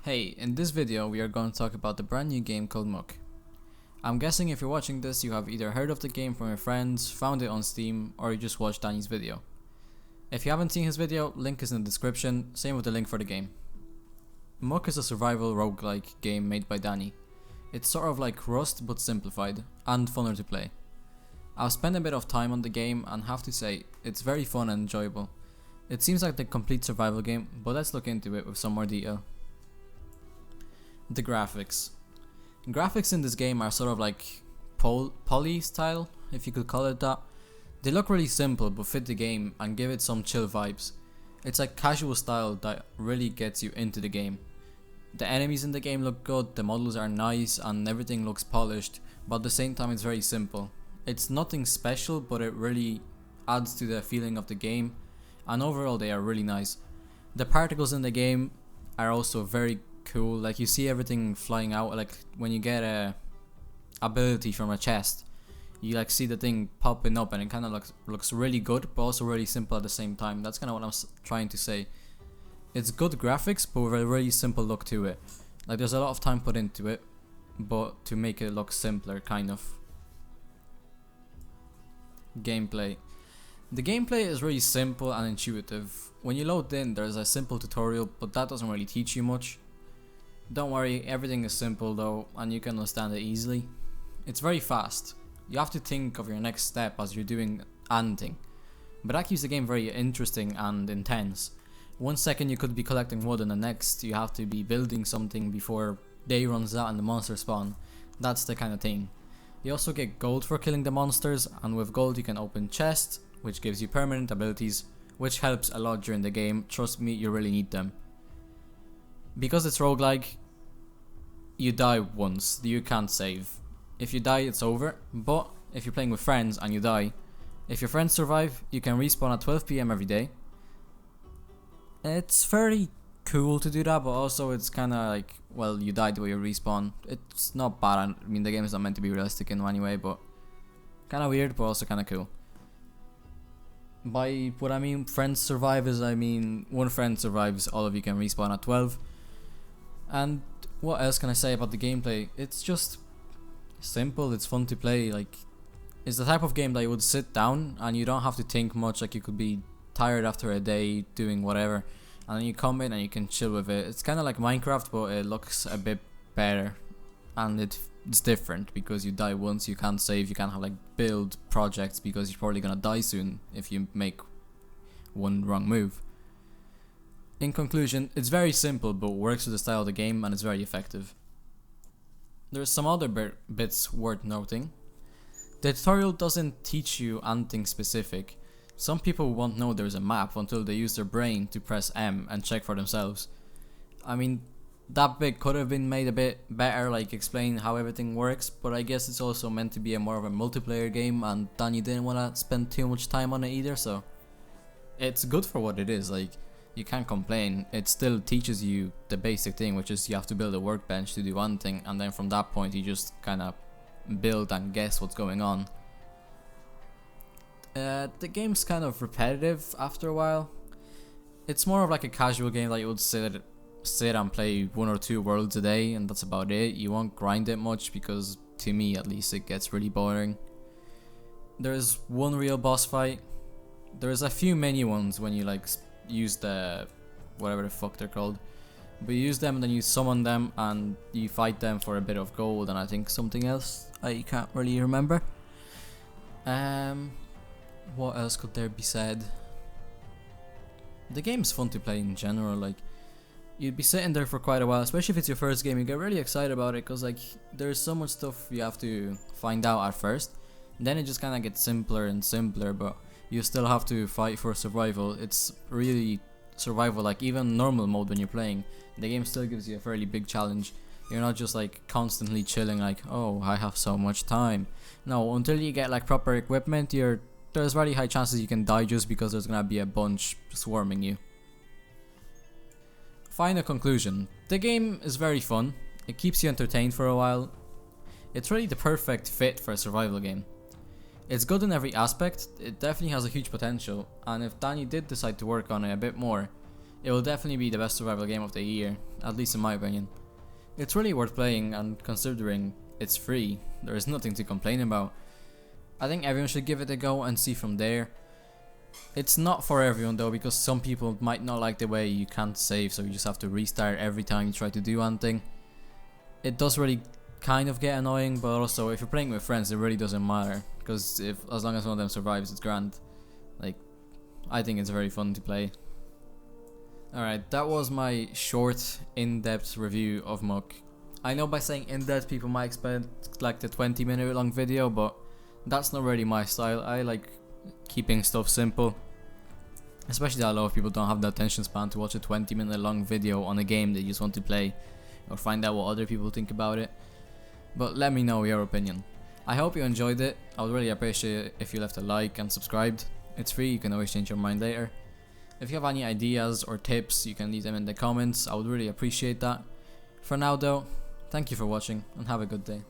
Hey, in this video we are going to talk about the brand new game called Muck. I'm guessing if you're watching this you have either heard of the game from your friends, found it on Steam, or you just watched Dani's video. If you haven't seen his video, link is in the description, same with the link for the game. Muck is a survival roguelike game made by Dani. It's sort of like Rust but simplified, and funner to play. I've spent a bit of time on the game and have to say, it's very fun and enjoyable. It seems like the complete survival game, but let's look into it with some more detail. The graphics. Graphics in this game are sort of like poly style, if you could call it that. They look really simple but fit the game and give it some chill vibes. It's like casual style that really gets you into the game. The enemies in the game look good, the models are nice and everything looks polished, but at the same time it's very simple. It's nothing special, but it really adds to the feeling of the game, and overall they are really nice. The particles in the game are also very cool, like you see everything flying out, like when you get a ability from a chest, you like see the thing popping up and it kind of looks really good but also really simple at the same time. That's kind of what I'm trying to say. It's good graphics but with a really simple look to it. Like there's a lot of time put into it, but to make it look simpler kind of. Gameplay. The gameplay is really simple and intuitive. When you load in, there's a simple tutorial, but that doesn't really teach you much. Don't worry, everything is simple though, and you can understand it easily. It's very fast. You have to think of your next step as you're doing anything, but that keeps the game very interesting and intense. 1 second you could be collecting wood and the next you have to be building something before day runs out and the monsters spawn. That's the kind of thing. You also get gold for killing the monsters, and with gold you can open chests, which gives you permanent abilities, which helps a lot during the game. Trust me, you really need them. Because it's roguelike, you die once, you can't save. If you die, it's over, but if you're playing with friends and you die, if your friends survive, you can respawn at 12 PM every day. It's very cool to do that, but also it's kinda like, well, you died when you respawn. It's not bad, I mean the game is not meant to be realistic in any way, but kinda weird, but also kinda cool. By what I mean friends survive is, I mean one friend survives, all of you can respawn at 12. And what else can I say about the gameplay? It's just simple, it's fun to play. Like, it's the type of game that you would sit down and you don't have to think much. Like, you could be tired after a day doing whatever, and then you come in and you can chill with it. It's kind of like Minecraft, but it looks a bit better, and it's different because you die once, you can't save, you can't have like build projects because you're probably gonna die soon if you make one wrong move. In conclusion, it's very simple but works with the style of the game and it's very effective. There's some other bits worth noting. The tutorial doesn't teach you anything specific. Some people won't know there's a map until they use their brain to press M and check for themselves. I mean, that bit could have been made a bit better, like explain how everything works, but I guess it's also meant to be more of a multiplayer game and Dani didn't want to spend too much time on it either, so it's good for what it is. Like, you can't complain. It still teaches you the basic thing, which is you have to build a workbench to do one thing, and then from that point you just kind of build and guess what's going on. The game's kind of repetitive after a while. It's more of like a casual game that you would sit and play 1 or 2 worlds a day, and that's about it. You won't grind it much because, to me at least, it gets really boring. There's one real boss fight. There's a few mini ones when you like use the whatever the fuck they're called, but you use them and then you summon them and you fight them for a bit of gold and I think something else I can't really remember. What else could there be said? The game's fun to play in general. Like, you'd be sitting there for quite a while, especially if it's your first game. You get really excited about it because like there's so much stuff you have to find out at first, and then it just kind of gets simpler and simpler, but you still have to fight for survival. It's really survival. Like, even normal mode when you're playing, the game still gives you a fairly big challenge. You're not just like constantly chilling like, oh, I have so much time. No, until you get like proper equipment, there's very high chances you can die just because there's gonna be a bunch swarming you. Final conclusion. The game is very fun. It keeps you entertained for a while. It's really the perfect fit for a survival game. It's good in every aspect. It definitely has a huge potential, and if Dani did decide to work on it a bit more, It will definitely be the best survival game of the year, at least in my opinion. It's really worth playing, and considering it's free, there is nothing to complain about. I think everyone should give it a go and see from there. It's not for everyone though, because some people might not like the way you can't save, so you just have to restart every time you try to do one thing. It does really kind of get annoying, but also if you're playing with friends it really doesn't matter, because as long as one of them survives, it's grand. Like, I think it's very fun to play. Alright, that was my short, in-depth review of Muck. I know by saying in-depth people might expect like the 20-minute long video, but that's not really my style. I like keeping stuff simple, especially that a lot of people don't have the attention span to watch a 20-minute long video on a game they just want to play or find out what other people think about it. But let me know your opinion. I hope you enjoyed it. I would really appreciate it if you left a like and subscribed. It's free, you can always change your mind later. If you have any ideas or tips, you can leave them in the comments. I would really appreciate that. For now though, thank you for watching and have a good day.